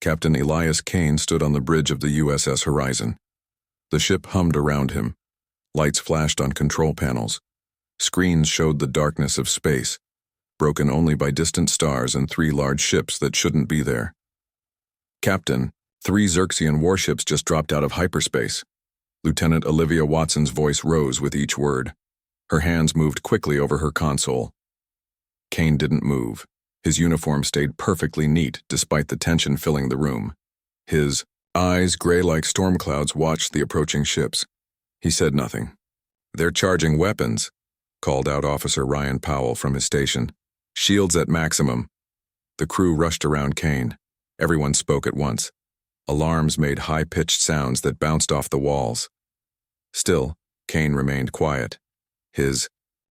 Captain Elias Kane stood on the bridge of the USS Horizon. The ship hummed around him. Lights flashed on control panels. Screens showed the darkness of space, broken only by distant stars and 3 large ships that shouldn't be there. "Captain, 3 Xerxian warships just dropped out of hyperspace." Lieutenant Olivia Watson's voice rose with each word. Her hands moved quickly over her console. Kane didn't move. His uniform stayed perfectly neat despite the tension filling the room. His eyes, gray like storm clouds, watched the approaching ships. He said nothing. "They're charging weapons," called out Officer Ryan Powell from his station. "Shields at maximum." The crew rushed around Kane. Everyone spoke at once. Alarms made high-pitched sounds that bounced off the walls. Still, Kane remained quiet. His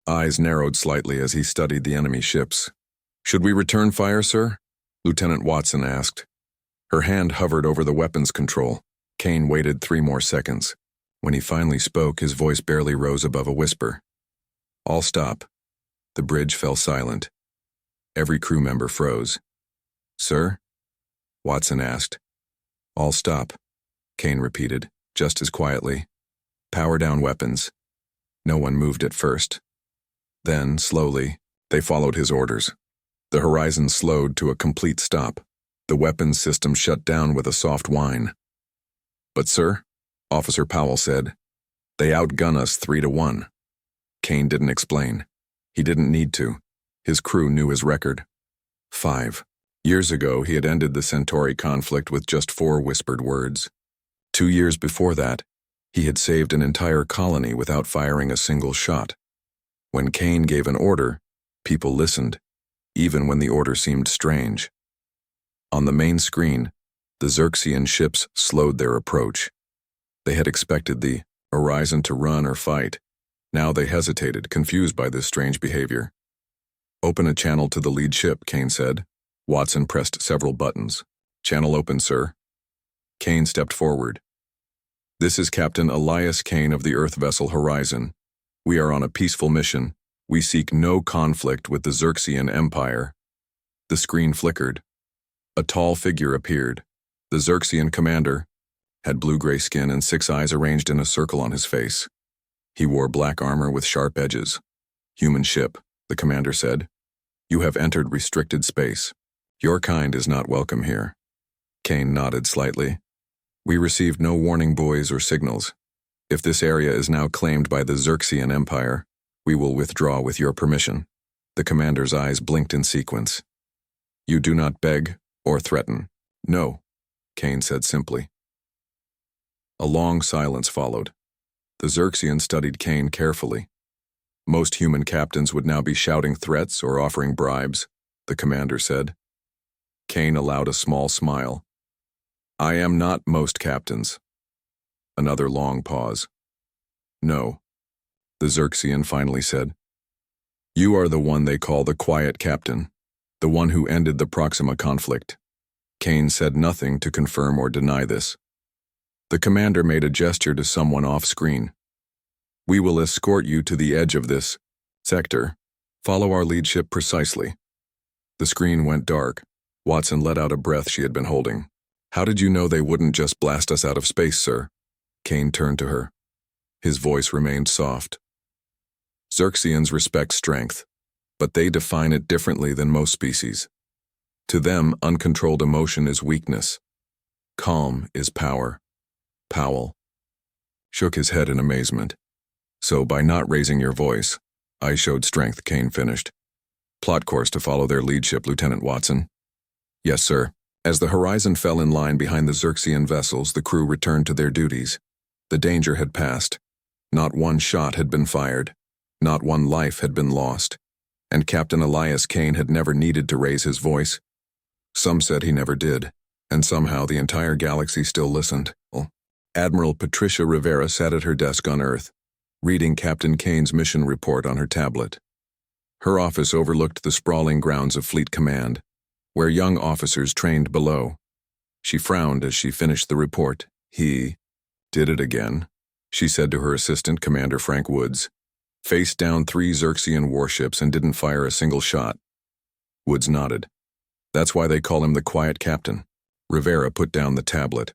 eyes narrowed slightly as he studied the enemy ships. "Should we return fire, sir?" Lieutenant Watson asked. Her hand hovered over the weapons control. Kane waited 3 more seconds. When he finally spoke, his voice barely rose above a whisper. "All stop." The bridge fell silent. Every crew member froze. "Sir?" Watson asked. "All stop," Kane repeated, just as quietly. "Power down weapons." No one moved at first. Then, slowly, they followed his orders. The horizon slowed to a complete stop. The weapons system shut down with a soft whine. "But sir," Officer Powell said, "they outgun us 3-1. Kane didn't explain. He didn't need to. His crew knew his record. 5 years ago, he had ended the Centauri conflict with just 4 whispered words. 2 years before that, he had saved an entire colony without firing a single shot. When Kane gave an order, people listened, even when the order seemed strange. On the main screen, the Xerxian ships slowed their approach. They had expected the horizon to run or fight. Now they hesitated, confused by this strange behavior. "Open a channel to the lead ship," Kane said. Watson pressed several buttons. "Channel open, sir." Kane stepped forward. "This is Captain Elias Kane of the Earth vessel Horizon. We are on a peaceful mission. We seek no conflict with the Xerxian Empire." The screen flickered. A tall figure appeared. The Xerxian commander had blue-gray skin and 6 eyes arranged in a circle on his face. He wore black armor with sharp edges. "Human ship," the commander said. "You have entered restricted space. Your kind is not welcome here." Kane nodded slightly. "We received no warning buoys or signals. If this area is now claimed by the Xerxian Empire, we will withdraw with your permission." The commander's eyes blinked in sequence. "You do not beg or threaten." "No," Kane said simply. A long silence followed. The Xerxian studied Kane carefully. Most human captains would now be shouting threats or offering bribes, the commander said. Kane allowed a small smile. "I am not most captains." Another long pause. "No," the Xerxian finally said. "You are the one they call the Quiet Captain, the one who ended the Proxima conflict." Kane said nothing to confirm or deny this. The commander made a gesture to someone off-screen. "We will escort you to the edge of this sector. Follow our lead ship precisely." The screen went dark. Watson let out a breath she had been holding. "How did you know they wouldn't just blast us out of space, sir?" Kane turned to her. His voice remained soft. "Xerxians respect strength, but they define it differently than most species. To them, uncontrolled emotion is weakness. Calm is power." Powell shook his head in amazement. "So by not raising your voice, I showed strength," Kane finished. "Plot course to follow their lead ship, Lieutenant Watson." "Yes, sir." As the horizon fell in line behind the Xerxian vessels, the crew returned to their duties. The danger had passed. Not one shot had been fired. Not one life had been lost. And Captain Elias Kane had never needed to raise his voice. Some said he never did, and somehow the entire galaxy still listened. Admiral Patricia Rivera sat at her desk on Earth, reading Captain Kane's mission report on her tablet. Her office overlooked the sprawling grounds of Fleet Command, where young officers trained below. She frowned as she finished the report. "He did it again," she said to her assistant, Commander Frank Woods. "Faced down 3 Xerxian warships and didn't fire a single shot." Woods nodded. "That's why they call him the Quiet Captain. Rivera put down the tablet.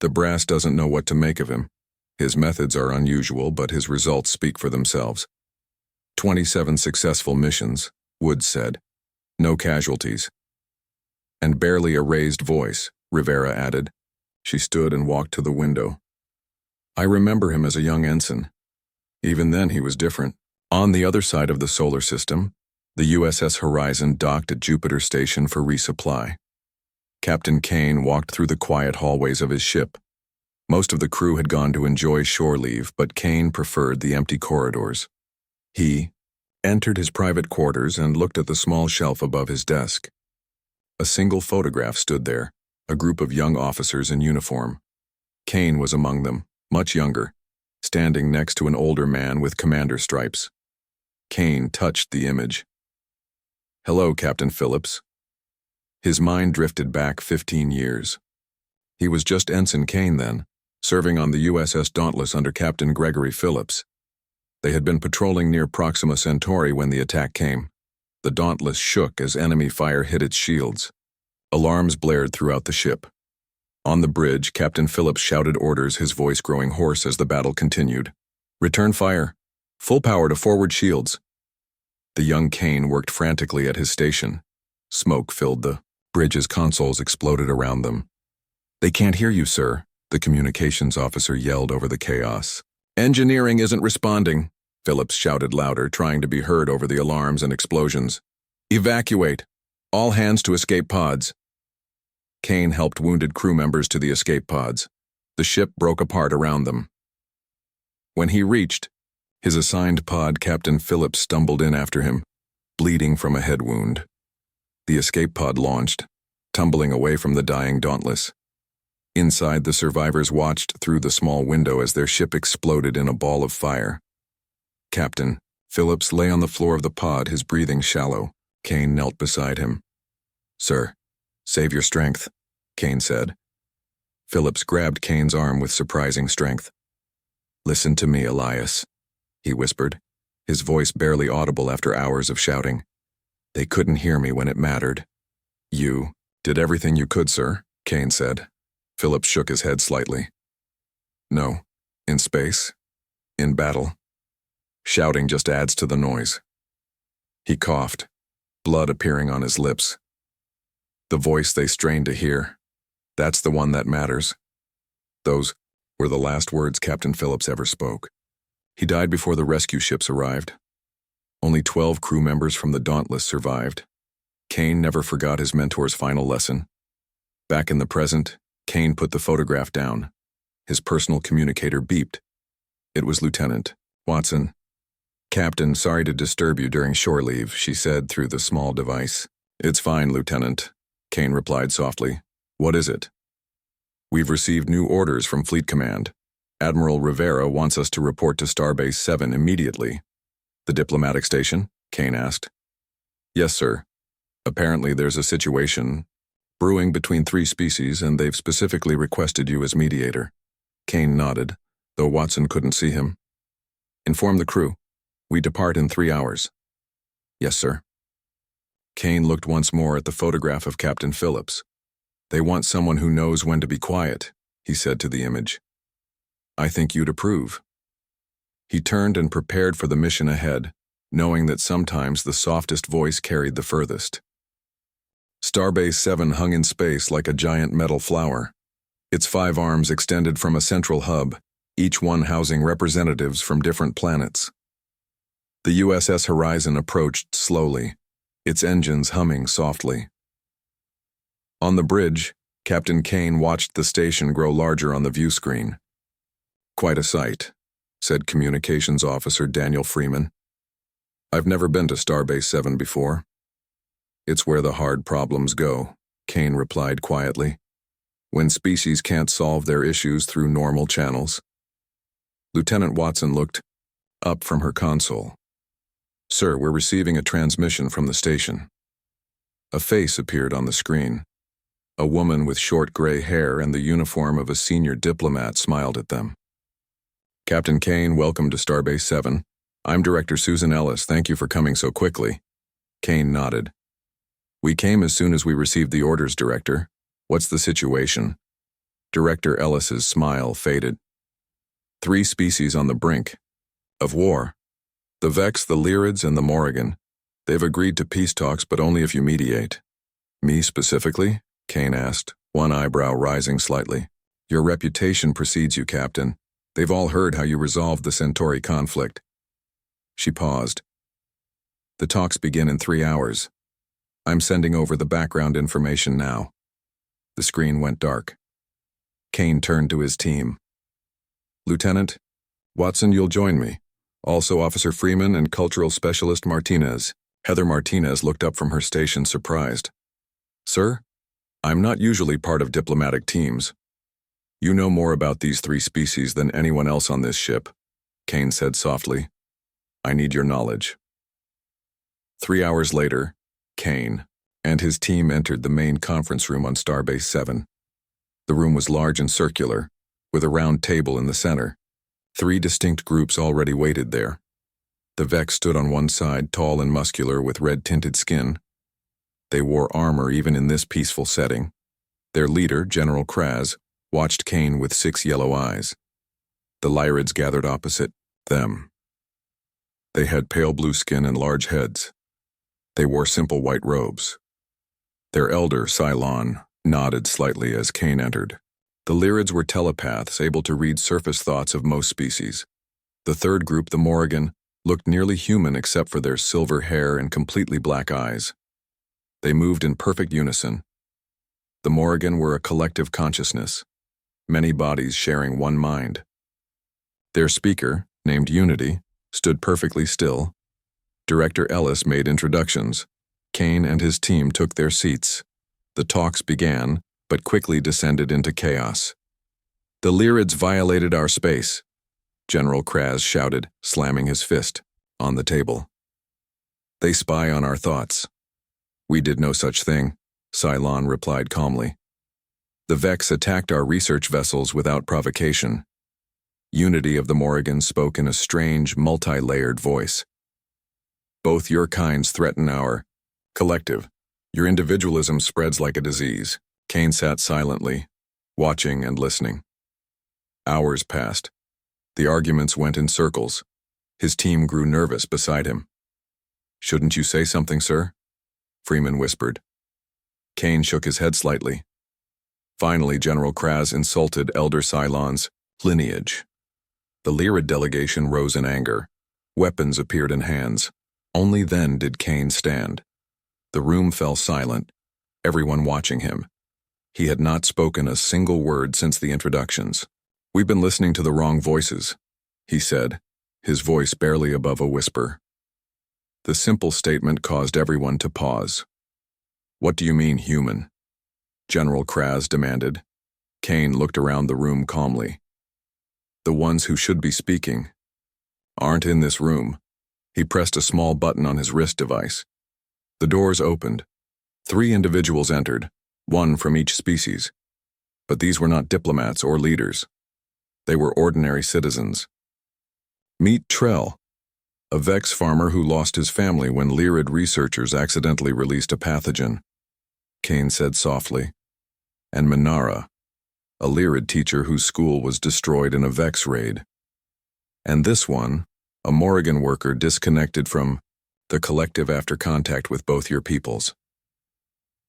The brass doesn't know what to make of him. His methods are unusual, but his results speak for themselves. 27 successful missions, Woods said. No casualties. And barely a raised voice, Rivera added. She stood and walked to the window. I remember him as a young ensign. Even then he was different. On the other side of the solar system, the USS Horizon docked at Jupiter Station for resupply. Captain Kane walked through the quiet hallways of his ship. Most of the crew had gone to enjoy shore leave, but Kane preferred the empty corridors. He entered his private quarters and looked at the small shelf above his desk. A single photograph stood there, a group of young officers in uniform. Kane was among them, much younger, standing next to an older man with commander stripes. Kane touched the image. Hello, Captain Phillips. His mind drifted back 15 years. He was just Ensign Kane then, serving on the USS Dauntless under Captain Gregory Phillips. They had been patrolling near Proxima Centauri when the attack came. The Dauntless shook as enemy fire hit its shields. Alarms blared throughout the ship. On the bridge, Captain Phillips shouted orders, his voice growing hoarse as the battle continued. Return fire. Full power to forward shields. The young Kane worked frantically at his station. Smoke filled the bridge's consoles exploded around them. They can't hear you, sir, the communications officer yelled over the chaos. Engineering isn't responding, Phillips shouted louder, trying to be heard over the alarms and explosions. Evacuate. All hands to escape pods. Kane helped wounded crew members to the escape pods. The ship broke apart around them. When he reached his assigned pod, Captain Phillips stumbled in after him, bleeding from a head wound. The escape pod launched, tumbling away from the dying Dauntless. Inside, the survivors watched through the small window as their ship exploded in a ball of fire. Captain Phillips lay on the floor of the pod, his breathing shallow. Kane knelt beside him. Sir, save your strength, Kane said. Phillips grabbed Kane's arm with surprising strength. Listen to me, Elias, he whispered, his voice barely audible after hours of shouting. They couldn't hear me when it mattered. You did everything you could, sir, Kane said. Phillips shook his head slightly. No, in space, in battle. Shouting just adds to the noise. He coughed, blood appearing on his lips. The voice they strained to hear, that's the one that matters. Those were the last words Captain Phillips ever spoke. He died before the rescue ships arrived. Only 12 crew members from the Dauntless survived. Kane never forgot his mentor's final lesson. Back in the present, Kane put the photograph down. His personal communicator beeped. It was Lieutenant Watson. Captain, sorry to disturb you during shore leave, she said through the small device. It's fine, Lieutenant, Kane replied softly. What is it? We've received new orders from Fleet Command. Admiral Rivera wants us to report to Starbase 7 immediately. The diplomatic station? Kane asked. Yes, sir. Apparently there's a situation brewing between 3 species, and they've specifically requested you as mediator. Kane nodded, though Watson couldn't see him. Inform the crew. We depart in 3 hours. Yes, sir. Kane looked once more at the photograph of Captain Phillips. They want someone who knows when to be quiet, he said to the image. I think you'd approve. He turned and prepared for the mission ahead, knowing that sometimes the softest voice carried the furthest. Starbase 7 hung in space like a giant metal flower. Its 5 arms extended from a central hub, each one housing representatives from different planets. The USS Horizon approached slowly, its engines humming softly. On the bridge, Captain Kane watched the station grow larger on the view screen. Quite a sight, said Communications Officer Daniel Freeman. I've never been to Starbase 7 before. It's where the hard problems go, Kane replied quietly. When species can't solve their issues through normal channels. Lieutenant Watson looked up from her console. Sir, we're receiving a transmission from the station. A face appeared on the screen. A woman with short gray hair and the uniform of a senior diplomat smiled at them. Captain Kane, welcome to Starbase 7. I'm Director Susan Ellis. Thank you for coming so quickly. Kane nodded. We came as soon as we received the orders, Director. What's the situation? Director Ellis's smile faded. 3 species on the brink of war. The Vex, the Lyrids, and the Morrigan. They've agreed to peace talks, but only if you mediate. Me specifically? Kane asked, one eyebrow rising slightly. Your reputation precedes you, Captain. They've all heard how you resolved the Centauri conflict. She paused. The talks begin in 3 hours. I'm sending over the background information now. The screen went dark. Kane turned to his team. Lieutenant Watson, you'll join me. Also Officer Freeman and Cultural Specialist Martinez. Heather Martinez looked up from her station surprised. Sir, I'm not usually part of diplomatic teams. You know more about these 3 species than anyone else on this ship, Kane said softly. I need your knowledge. 3 hours later, Kane and his team entered the main conference room on Starbase 7. The room was large and circular, with a round table in the center. 3 distinct groups already waited there. The Vex stood on one side, tall and muscular with red-tinted skin. They wore armor even in this peaceful setting. Their leader, General Kraz, watched Kane with 6 yellow eyes. The Lyrids gathered opposite them. They had pale blue skin and large heads. They wore simple white robes. Their elder, Cylon, nodded slightly as Kane entered. The Lyrids were telepaths able to read surface thoughts of most species. The third group, the Morrigan, looked nearly human except for their silver hair and completely black eyes. They moved in perfect unison. The Morrigan were a collective consciousness, many bodies sharing one mind. Their speaker, named Unity, stood perfectly still. Director Ellis made introductions. Kane and his team took their seats. The talks began, but quickly descended into chaos. The Lyrids violated our space, General Kraz shouted, slamming his fist on the table. They spy on our thoughts. We did no such thing, Cylon replied calmly. The Vex attacked our research vessels without provocation. Unity of the Morrigan spoke in a strange, multi-layered voice. Both your kinds threaten our collective. Your individualism spreads like a disease. Kane sat silently, watching and listening. Hours passed. The arguments went in circles. His team grew nervous beside him. Shouldn't you say something, sir? Freeman whispered. Kane shook his head slightly. Finally, General Kraz insulted Elder Cylon's lineage. The Lyrid delegation rose in anger. Weapons appeared in hands. Only then did Kane stand. The room fell silent, everyone watching him. He had not spoken a single word since the introductions. We've been listening to the wrong voices, he said, his voice barely above a whisper. The simple statement caused everyone to pause. What do you mean, human? General Kraz demanded. Kane looked around the room calmly. The ones who should be speaking aren't in this room. He pressed a small button on his wrist device. The doors opened. 3 individuals entered, 1 from each species. But these were not diplomats or leaders. They were ordinary citizens. Meet Trell, a Vex farmer who lost his family when Lyrid researchers accidentally released a pathogen, Kane said softly. And Minara, a Lyrid teacher whose school was destroyed in a Vex raid. And this one, a Morrigan worker disconnected from the collective after contact with both your peoples.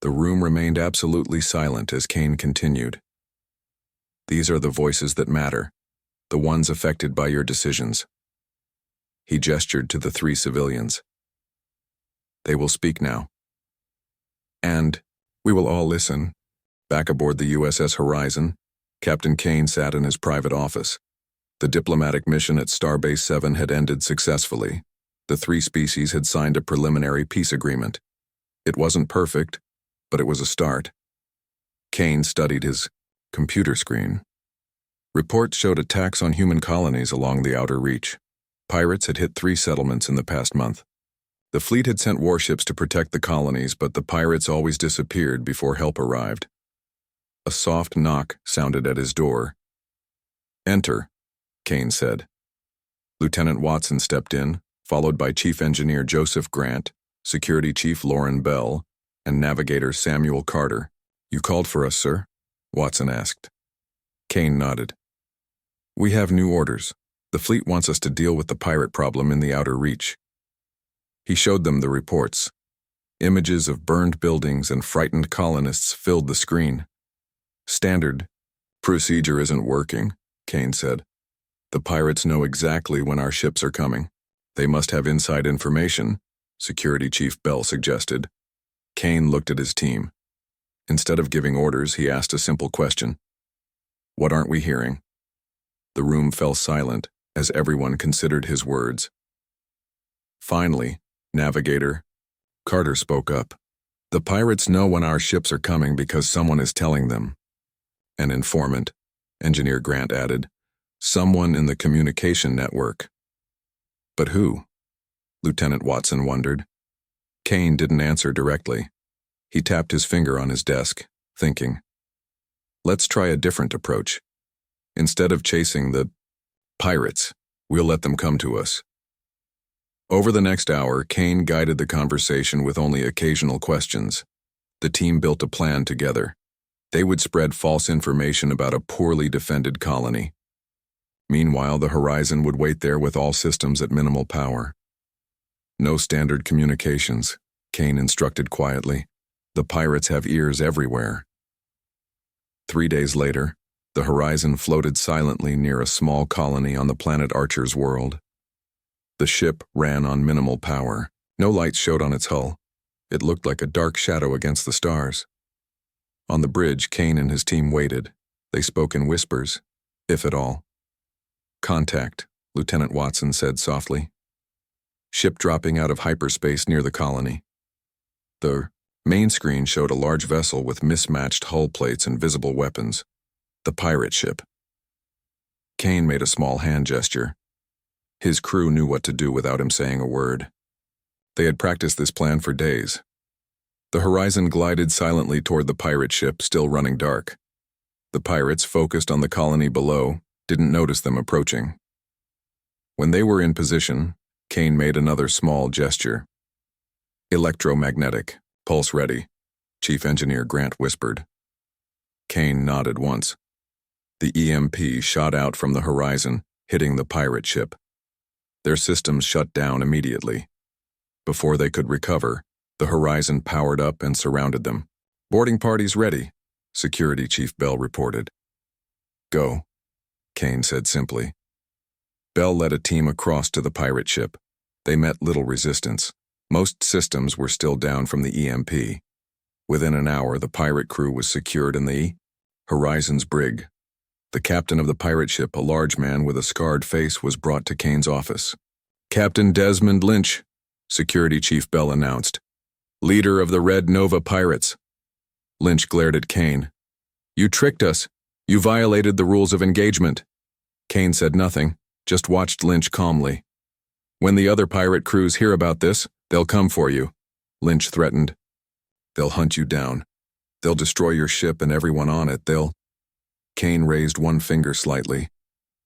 The room remained absolutely silent as Kane continued. These are the voices that matter, the ones affected by your decisions. He gestured to the 3 civilians. They will speak now. And we will all listen. Back aboard the USS Horizon, Captain Kane sat in his private office. The diplomatic mission at Starbase 7 had ended successfully. The 3 species had signed a preliminary peace agreement. It wasn't perfect, but it was a start. Kane studied his computer screen. Reports showed attacks on human colonies along the outer reach. Pirates had hit 3 settlements in the past month. The fleet had sent warships to protect the colonies, but the pirates always disappeared before help arrived. A soft knock sounded at his door. Enter, Kane said. Lieutenant Watson stepped in, followed by Chief Engineer Joseph Grant, Security Chief Lauren Bell, and Navigator Samuel Carter. You called for us, sir? Watson asked. Kane nodded. We have new orders. The fleet wants us to deal with the pirate problem in the outer reach. He showed them the reports. Images of burned buildings and frightened colonists filled the screen. Standard procedure isn't working, Kane said. The pirates know exactly when our ships are coming. They must have inside information, Security Chief Bell suggested. Kane looked at his team. Instead of giving orders, he asked a simple question. What aren't we hearing? The room fell silent as everyone considered his words. Finally, Navigator Carter spoke up. The pirates know when our ships are coming because someone is telling them. An informant, Engineer Grant added. Someone in the communication network. But who? Lieutenant Watson wondered. Kane didn't answer directly. He tapped his finger on his desk, thinking. Let's try a different approach. Instead of chasing the pirates, we'll let them come to us. Over the next hour, Kane guided the conversation with only occasional questions. The team built a plan together. They would spread false information about a poorly defended colony. Meanwhile, the Horizon would wait there with all systems at minimal power. No standard communications, Kane instructed quietly. The pirates have ears everywhere. 3 days later, the Horizon floated silently near a small colony on the planet Archer's world. The ship ran on minimal power. No lights showed on its hull. It looked like a dark shadow against the stars. On the bridge, Kane and his team waited. They spoke in whispers, if at all. Contact, Lieutenant Watson said softly. Ship dropping out of hyperspace near the colony. The main screen showed a large vessel with mismatched hull plates and visible weapons. The pirate ship. Kane made a small hand gesture. His crew knew what to do without him saying a word. They had practiced this plan for days. The Horizon glided silently toward the pirate ship, still running dark. The pirates, focused on the colony below, didn't notice them approaching. When they were in position, Kane made another small gesture. Electromagnetic, pulse ready, Chief Engineer Grant whispered. Kane nodded once. The EMP shot out from the Horizon, hitting the pirate ship. Their systems shut down immediately. Before they could recover, the Horizon powered up and surrounded them. Boarding parties ready, Security Chief Bell reported. Go, Kane said simply. Bell led a team across to the pirate ship. They met little resistance. Most systems were still down from the EMP. Within an hour, the pirate crew was secured in the Horizon's brig. The captain of the pirate ship, a large man with a scarred face, was brought to Kane's office. Captain Desmond Lynch, Security Chief Bell announced. Leader of the Red Nova Pirates. Lynch glared at Kane. You tricked us. You violated the rules of engagement. Kane said nothing, just watched Lynch calmly. When the other pirate crews hear about this, they'll come for you, Lynch threatened. They'll hunt you down. They'll destroy your ship and everyone on it. Kane raised one finger slightly.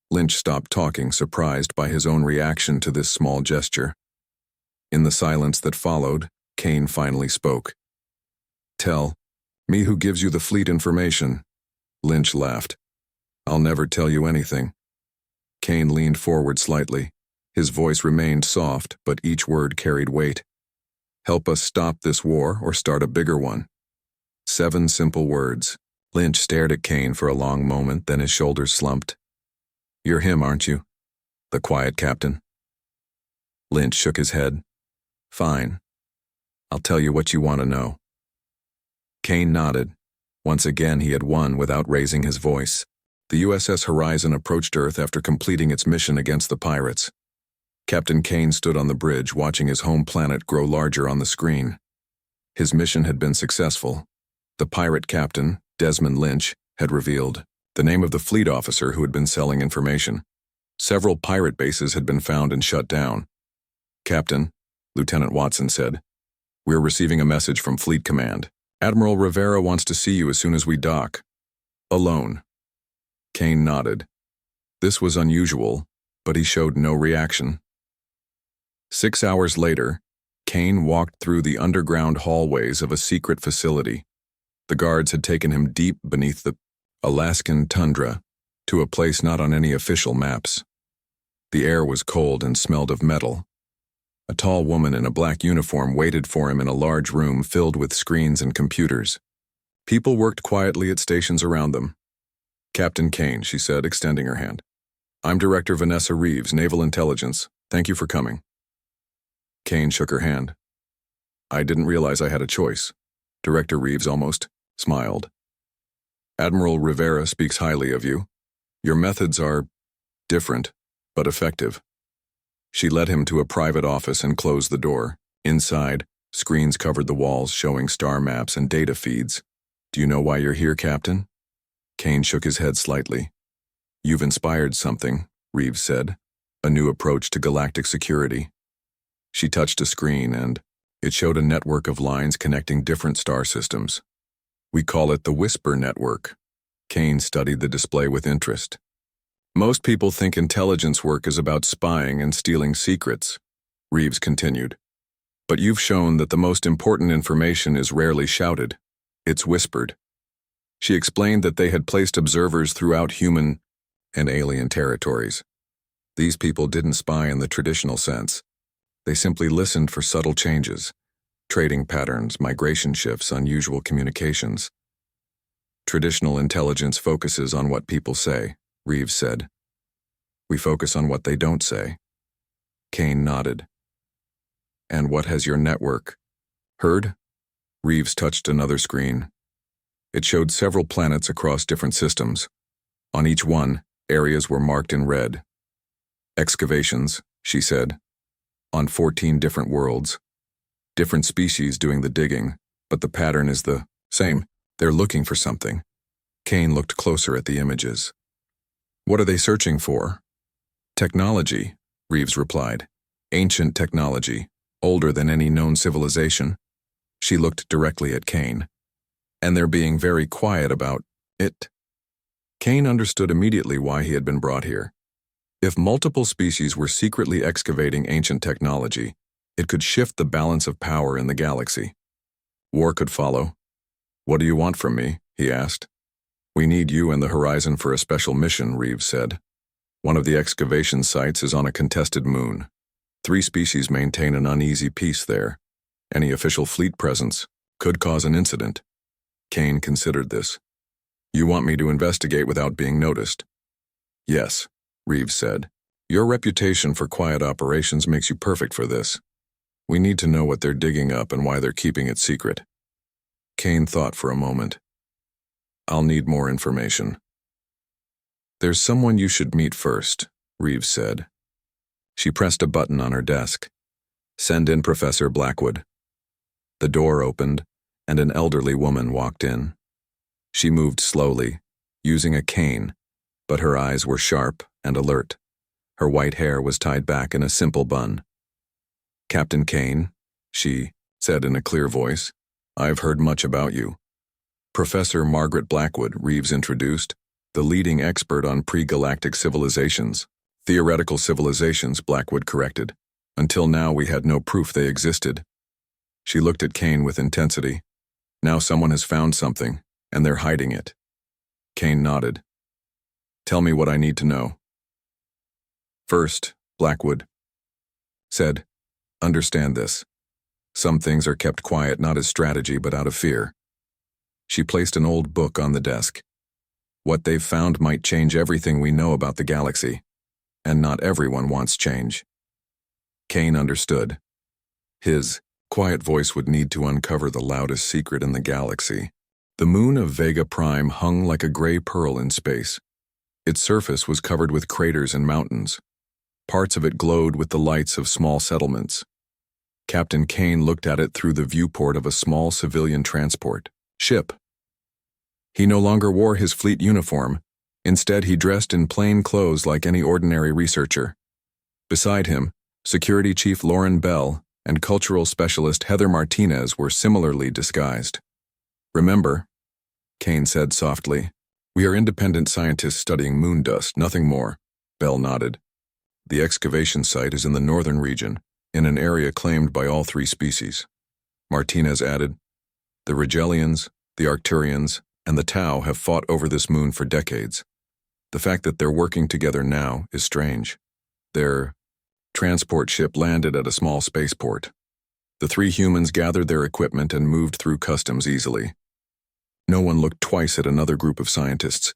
Lynch stopped talking, surprised by his own reaction to this small gesture. In the silence that followed, Kane finally spoke. Tell me who gives you the fleet information. Lynch laughed. I'll never tell you anything. Kane leaned forward slightly. His voice remained soft, but each word carried weight. Help us stop this war or start a bigger one. 7 simple words. Lynch stared at Kane for a long moment, then his shoulders slumped. You're him, aren't you? The quiet captain. Lynch shook his head. Fine. I'll tell you what you want to know. Kane nodded. Once again, he had won without raising his voice. The USS Horizon approached Earth after completing its mission against the pirates. Captain Kane stood on the bridge, watching his home planet grow larger on the screen. His mission had been successful. The pirate captain, Desmond Lynch, had revealed the name of the fleet officer who had been selling information. Several pirate bases had been found and shut down. Captain, Lieutenant Watson said, we're receiving a message from Fleet Command. Admiral Rivera wants to see you as soon as we dock. Alone. Kane nodded. This was unusual, but he showed no reaction. 6 hours later, Kane walked through the underground hallways of a secret facility. The guards had taken him deep beneath the Alaskan tundra to a place not on any official maps. The air was cold and smelled of metal. A tall woman in a black uniform waited for him in a large room filled with screens and computers. People worked quietly at stations around them. "Captain Kane," she said, extending her hand. "I'm Director Vanessa Reeves, Naval Intelligence. Thank you for coming." Kane shook her hand. "I didn't realize I had a choice." Director Reeves almost smiled. "Admiral Rivera speaks highly of you. Your methods are different, but effective." She led him to a private office and closed the door. Inside, screens covered the walls showing star maps and data feeds. "Do you know why you're here, Captain?" Kane shook his head slightly. "You've inspired something," Reeves said. "A new approach to galactic security." She touched a screen and it showed a network of lines connecting different star systems. "We call it the Whisper Network." Kane studied the display with interest. "Most people think intelligence work is about spying and stealing secrets," Reeves continued. "But you've shown that the most important information is rarely shouted. It's whispered." She explained that they had placed observers throughout human and alien territories. These people didn't spy in the traditional sense. They simply listened for subtle changes, trading patterns, migration shifts, unusual communications. "Traditional intelligence focuses on what people say," Reeves said. "We focus on what they don't say." Kane nodded. "And what has your network heard?" Reeves touched another screen. It showed several planets across different systems. On each one, areas were marked in red. "Excavations," she said, "on 14 different worlds. Different species doing the digging, but the pattern is the same. They're looking for something." Kane looked closer at the images. "What are they searching for?" "Technology," Reeves replied. "Ancient technology, older than any known civilization." She looked directly at Kane. "And they're being very quiet about it." Kane understood immediately why he had been brought here. If multiple species were secretly excavating ancient technology, it could shift the balance of power in the galaxy. War could follow. "What do you want from me?" he asked. "We need you and the Horizon for a special mission," Reeves said. "One of the excavation sites is on a contested moon. 3 species maintain an uneasy peace there. Any official fleet presence could cause an incident." Kane considered this. "You want me to investigate without being noticed?" "Yes," Reeves said. "Your reputation for quiet operations makes you perfect for this. We need to know what they're digging up and why they're keeping it secret." Kane thought for a moment. "I'll need more information." "There's someone you should meet first," Reeves said. She pressed a button on her desk. "Send in Professor Blackwood." The door opened, and an elderly woman walked in. She moved slowly, using a cane, but her eyes were sharp and alert. Her white hair was tied back in a simple bun. "Captain Kane," she said in a clear voice, "I've heard much about you." "Professor Margaret Blackwood," Reeves introduced, "the leading expert on pre-galactic civilizations." "Theoretical civilizations," Blackwood corrected. "Until now we had no proof they existed." She looked at Kane with intensity. "Now someone has found something, and they're hiding it." Kane nodded. "Tell me what I need to know." "First," Blackwood said, "understand this. Some things are kept quiet not as strategy but out of fear." She placed an old book on the desk. "What they've found might change everything we know about the galaxy, and not everyone wants change." Kane understood. His quiet voice would need to uncover the loudest secret in the galaxy. The moon of Vega Prime hung like a gray pearl in space. Its surface was covered with craters and mountains. Parts of it glowed with the lights of small settlements. Captain Kane looked at it through the viewport of a small civilian transport ship. He no longer wore his fleet uniform. Instead, he dressed in plain clothes like any ordinary researcher. Beside him, Security Chief Lauren Bell and Cultural Specialist Heather Martinez were similarly disguised. "Remember," Kane said softly, "we are independent scientists studying moon dust, nothing more." Bell nodded. "The excavation site is in the northern region, in an area claimed by all 3 species." Martinez added, "The Rigelians, The Arcturians and the Tau have fought over this moon for decades. The fact that they're working together now is strange. Their transport ship landed at a small spaceport. The three humans gathered their equipment and moved through customs easily. No one looked twice at another group of scientists.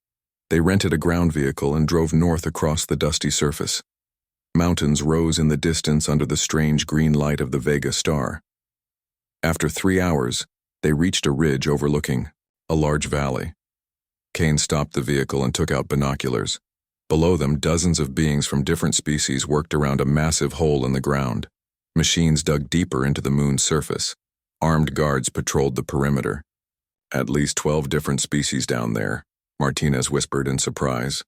They rented a ground vehicle and drove north across the dusty surface. Mountains rose in the distance under the strange green light of the Vega star. After 3 hours, they reached a ridge overlooking a large valley. Kane stopped the vehicle and took out binoculars. Below them, dozens of beings from different species worked around a massive hole in the ground. Machines dug deeper into the moon's surface. Armed guards patrolled the perimeter. At least 12 different species down there, Martinez whispered in surprise.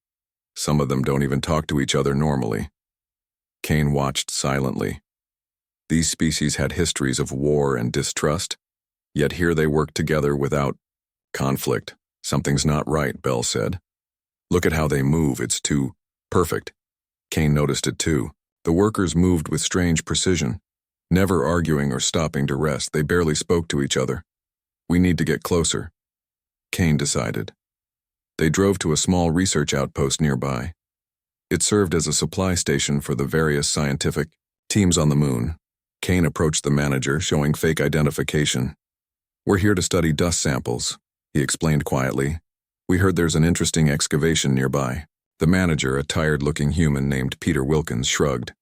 Some of them don't even talk to each other normally. Kane watched silently. These species had histories of war and distrust, yet here they worked together without conflict. Something's not right, Bell said. Look at how they move, it's too perfect. Kane noticed it too. The workers moved with strange precision. Never arguing or stopping to rest, they barely spoke to each other. We need to get closer, Kane decided. They drove to a small research outpost nearby. It served as a supply station for the various scientific teams on the moon. Kane approached the manager, showing fake identification. We're here to study dust samples, he explained quietly. We heard there's an interesting excavation nearby. The manager, a tired-looking human named Peter Wilkins, shrugged.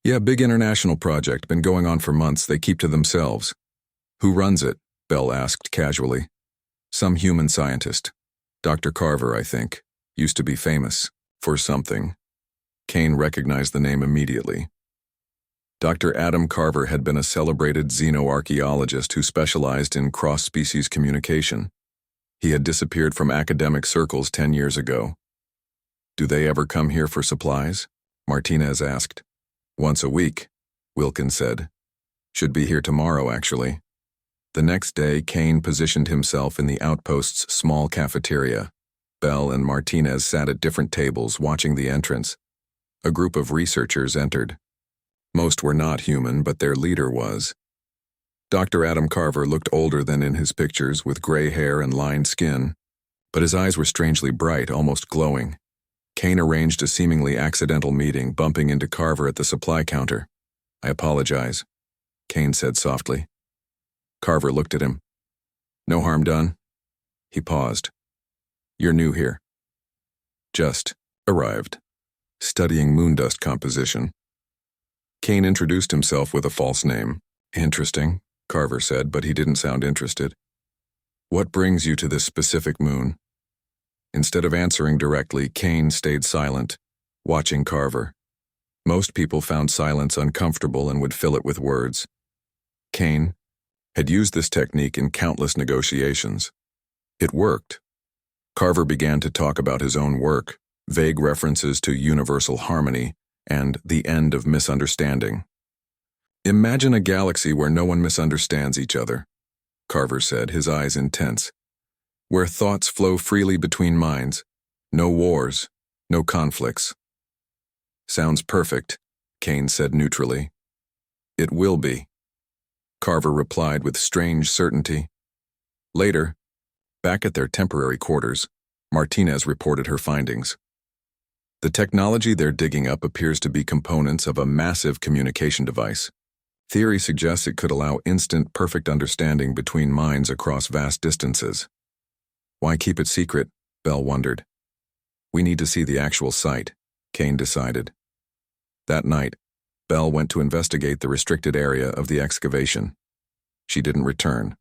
Yeah, big international project, been going on for months, they keep to themselves. Who runs it? Bell asked casually. Some human scientist. Dr. Carver, I think. Used to be famous. For something. Kane recognized the name immediately. Dr. Adam Carver had been a celebrated xenoarchaeologist who specialized in cross-species communication. He had disappeared from academic circles 10 years ago. Do they ever come here for supplies? Martinez asked. Once a week, Wilkins said. Should be here tomorrow, actually. The next day, Kane positioned himself in the outpost's small cafeteria. Bell and Martinez sat at different tables watching the entrance. A group of researchers entered. Most were not human, but their leader was. Dr. Adam Carver looked older than in his pictures, with gray hair and lined skin, but his eyes were strangely bright, almost glowing. Kane arranged a seemingly accidental meeting, bumping into Carver at the supply counter. I apologize, Kane said softly. Carver looked at him. No harm done? He paused. You're new here. Just arrived. Studying moondust composition. Kane introduced himself with a false name. Interesting, Carver said, but he didn't sound interested. What brings you to this specific moon? Instead of answering directly, Kane stayed silent, watching Carver. Most people found silence uncomfortable and would fill it with words. Kane had used this technique in countless negotiations. It worked. Carver began to talk about his own work, vague references to universal harmony and the end of misunderstanding. Imagine a galaxy where no one misunderstands each other, Carver said, his eyes intense. Where thoughts flow freely between minds. No wars, no conflicts. Sounds perfect, Kane said neutrally. It will be, Carver replied with strange certainty. Later, back at their temporary quarters, Martinez reported her findings. The technology they're digging up appears to be components of a massive communication device. Theory suggests it could allow instant, perfect understanding between minds across vast distances. Why keep it secret? Bell wondered. We need to see the actual site, Kane decided. That night, Bell went to investigate the restricted area of the excavation. She didn't return.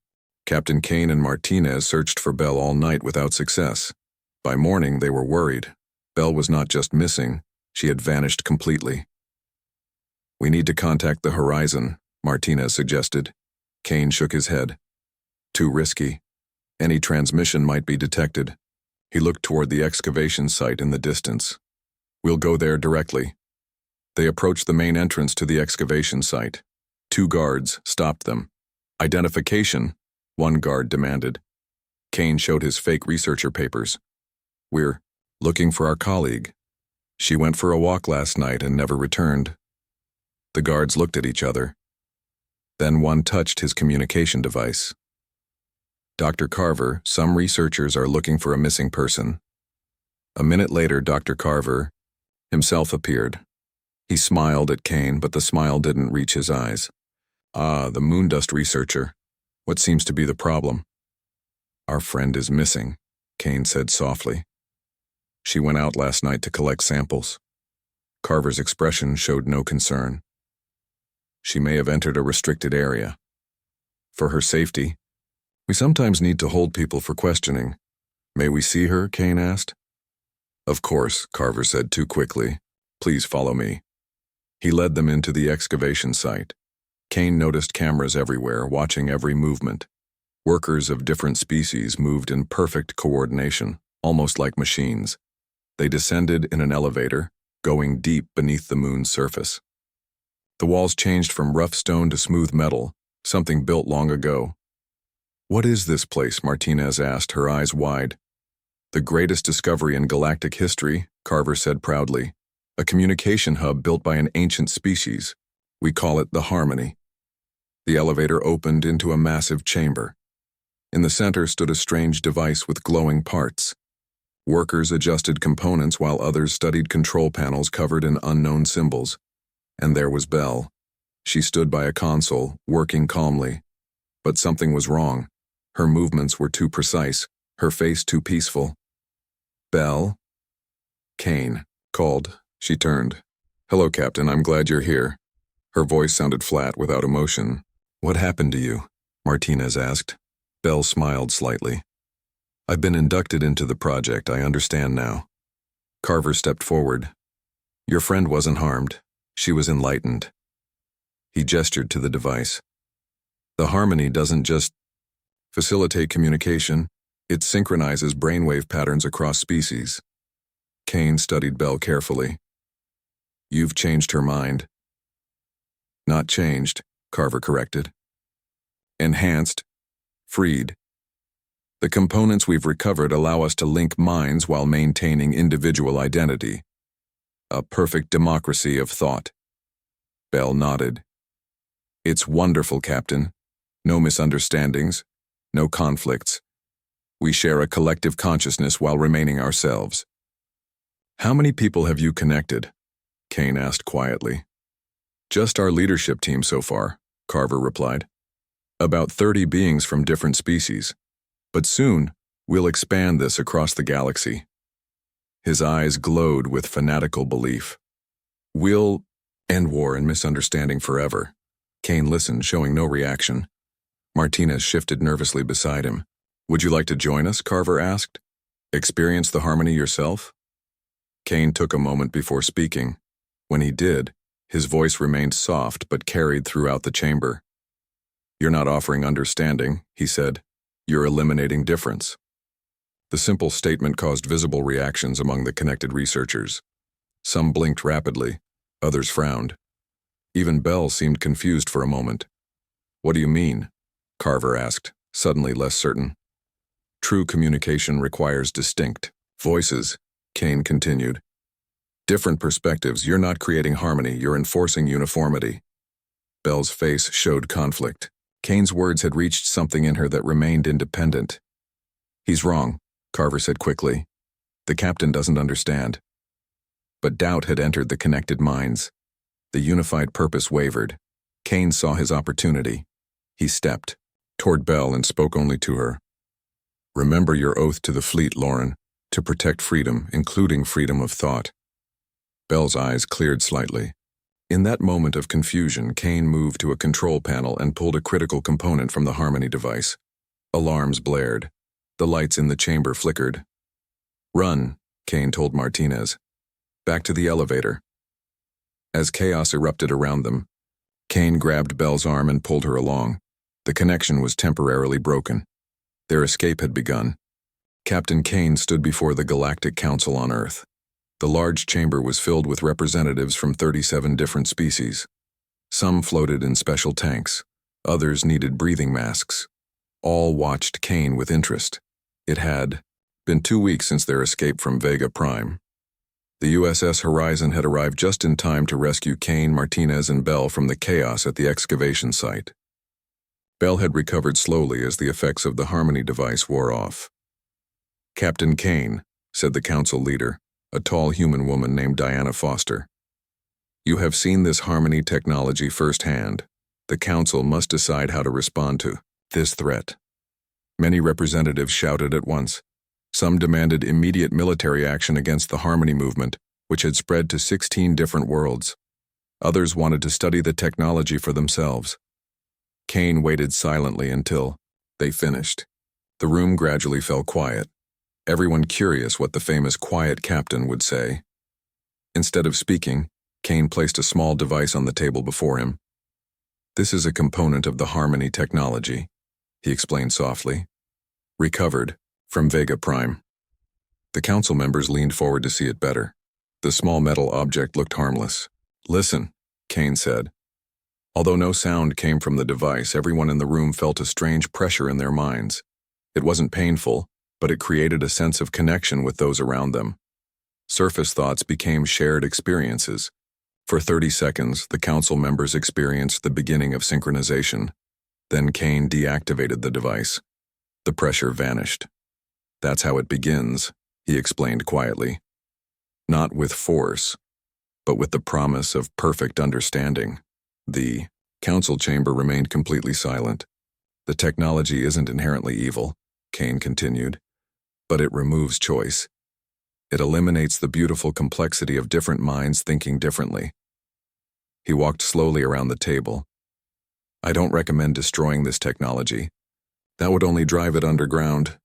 Captain Kane and Martinez searched for Bell all night without success. By morning, they were worried. Bell was not just missing, she had vanished completely. We need to contact the Horizon, Martinez suggested. Kane shook his head. Too risky. Any transmission might be detected. He looked toward the excavation site in the distance. We'll go there directly. They approached the main entrance to the excavation site. 2 guards stopped them. Identification, one guard demanded. Kane showed his fake researcher papers. We're looking for our colleague. She went for a walk last night and never returned. The guards looked at each other. Then one touched his communication device. Dr. Carver, some researchers are looking for a missing person. A minute later, Dr. Carver himself appeared. He smiled at Kane, but the smile didn't reach his eyes. Ah, the moondust researcher. What seems to be the problem? Our friend is missing, Kane said softly. She went out last night to collect samples. Carver's expression showed no concern. She may have entered a restricted area. For her safety, we sometimes need to hold people for questioning. May we see her? Kane asked. Of course, Carver said too quickly. Please follow me. He led them into the excavation site. Kane noticed cameras everywhere, watching every movement. Workers of different species moved in perfect coordination, almost like machines. They descended in an elevator, going deep beneath the moon's surface. The walls changed from rough stone to smooth metal, something built long ago. What is this place? Martinez asked, her eyes wide. The greatest discovery in galactic history, Carver said proudly. A communication hub built by an ancient species. We call it the Harmony. The elevator opened into a massive chamber. In the center stood a strange device with glowing parts. Workers adjusted components while others studied control panels covered in unknown symbols. And there was Belle. She stood by a console, working calmly. But something was wrong. Her movements were too precise, her face too peaceful. Belle? Kane called. She turned. Hello, Captain, I'm glad you're here. Her voice sounded flat, without emotion. What happened to you? Martinez asked. Belle smiled slightly. I've been inducted into the project, I understand now. Carver stepped forward. Your friend wasn't harmed. She was enlightened. He gestured to the device. The Harmony doesn't just facilitate communication, it synchronizes brainwave patterns across species. Kane studied Belle carefully. You've changed her mind. Not changed, Carver corrected. Enhanced. Freed. The components we've recovered allow us to link minds while maintaining individual identity. A perfect democracy of thought. Belle nodded. It's wonderful, Captain. No misunderstandings, no conflicts. We share a collective consciousness while remaining ourselves. How many people have you connected? Kane asked quietly. Just our leadership team so far, Carver replied. About 30 beings from different species. But soon, we'll expand this across the galaxy. His eyes glowed with fanatical belief. We'll end war and misunderstanding forever. Kane listened, showing no reaction. Martinez shifted nervously beside him. Would you like to join us? Carver asked. Experience the Harmony yourself? Kane took a moment before speaking. When he did, his voice remained soft but carried throughout the chamber. You're not offering understanding, he said. You're eliminating difference. The simple statement caused visible reactions among the connected researchers. Some blinked rapidly, others frowned. Even Belle seemed confused for a moment. What do you mean? Carver asked, suddenly less certain. True communication requires distinct voices, Kane continued. Different perspectives. You're not creating harmony, you're enforcing uniformity. Belle's face showed conflict. Kane's words had reached something in her that remained independent. He's wrong, Carver said quickly. The captain doesn't understand. But doubt had entered the connected minds. The unified purpose wavered. Kane saw his opportunity. He stepped toward Belle and spoke only to her. Remember your oath to the fleet, Lauren, to protect freedom, including freedom of thought. Belle's eyes cleared slightly. In that moment of confusion, Kane moved to a control panel and pulled a critical component from the Harmony device. Alarms blared. The lights in the chamber flickered. Run, Kane told Martinez. Back to the elevator. As chaos erupted around them, Kane grabbed Belle's arm and pulled her along. The connection was temporarily broken. Their escape had begun. Captain Kane stood before the Galactic Council on Earth. The large chamber was filled with representatives from 37 different species. Some floated in special tanks. Others needed breathing masks. All watched Kane with interest. It had been 2 weeks since their escape from Vega Prime. The USS Horizon had arrived just in time to rescue Kane, Martinez, and Belle from the chaos at the excavation site. Bell had recovered slowly as the effects of the Harmony device wore off. "Captain Kane," said the council leader, a tall human woman named Diana Foster. "You have seen this Harmony technology firsthand. The council must decide how to respond to this threat." Many representatives shouted at once. Some demanded immediate military action against the Harmony movement, which had spread to 16 different worlds. Others wanted to study the technology for themselves. Kane waited silently until they finished. The room gradually fell quiet, everyone curious what the famous quiet captain would say. Instead of speaking, Kane placed a small device on the table before him. "This is a component of the Harmony technology," he explained softly. "Recovered from Vega Prime." The council members leaned forward to see it better. The small metal object looked harmless. "Listen," Kane said. Although no sound came from the device, everyone in the room felt a strange pressure in their minds. It wasn't painful, but it created a sense of connection with those around them. Surface thoughts became shared experiences. For 30 seconds, the council members experienced the beginning of synchronization. Then Kane deactivated the device. The pressure vanished. "That's how it begins," he explained quietly. "Not with force, but with the promise of perfect understanding." The council chamber remained completely silent. "The technology isn't inherently evil," Kane continued, "but it removes choice. It eliminates the beautiful complexity of different minds thinking differently." He walked slowly around the table. "I don't recommend destroying this technology. That would only drive it underground."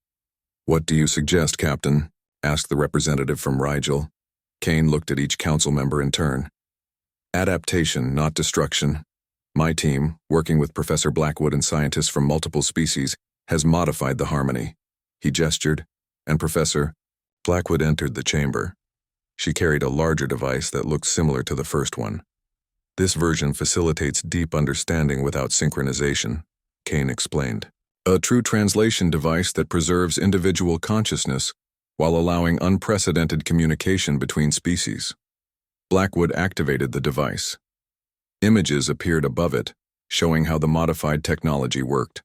"What do you suggest, Captain?" asked the representative from Rigel. Kane looked at each council member in turn. "Adaptation, not destruction. My team, working with Professor Blackwood and scientists from multiple species, has modified the Harmony." He gestured, and Professor Blackwood entered the chamber. She carried a larger device that looked similar to the first one. "This version facilitates deep understanding without synchronization," Kane explained. "A true translation device that preserves individual consciousness while allowing unprecedented communication between species." Blackwood activated the device. Images appeared above it, showing how the modified technology worked.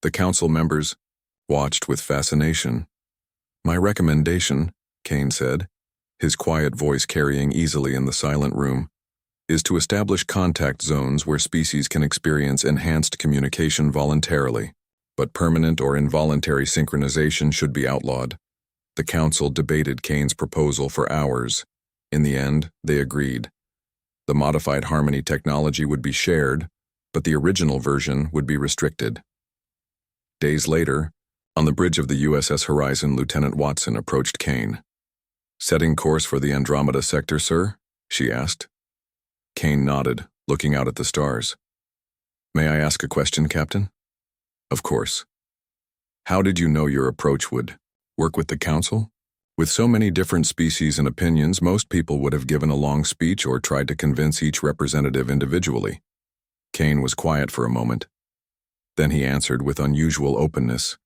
The council members watched with fascination. "My recommendation," Kane said, his quiet voice carrying easily in the silent room, "is to establish contact zones where species can experience enhanced communication voluntarily, but permanent or involuntary synchronization should be outlawed." The council debated Kane's proposal for hours. In the end, they agreed. The modified Harmony technology would be shared, but the original version would be restricted. Days later, on the bridge of the USS Horizon, Lieutenant Watson approached Kane. "Setting course for the Andromeda sector, sir?" she asked. Kane nodded, looking out at the stars. "May I ask a question, Captain?" "Of course." "How did you know your approach would work with the Council?" With so many different species and opinions, most people would have given a long speech or tried to convince each representative individually. Kane was quiet for a moment. Then he answered with unusual openness.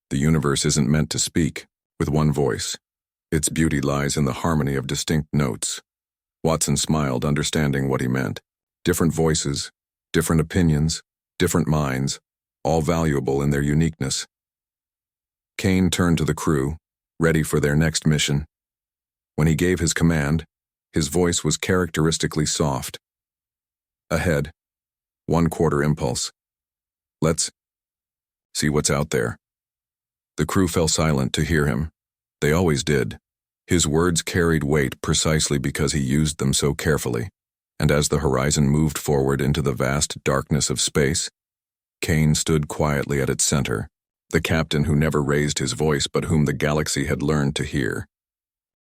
"The universe isn't meant to speak with one voice. Its beauty lies in the harmony of distinct notes." Watson smiled, understanding what he meant. Different voices, different opinions, different minds, all valuable in their uniqueness. Kane turned to the crew, ready for their next mission. When he gave his command, his voice was characteristically soft. "Ahead, 1/4 impulse. Let's see what's out there." The crew fell silent to hear him. They always did. His words carried weight precisely because he used them so carefully, and as the horizon moved forward into the vast darkness of space, Kane stood quietly at its center, the captain who never raised his voice but whom the galaxy had learned to hear.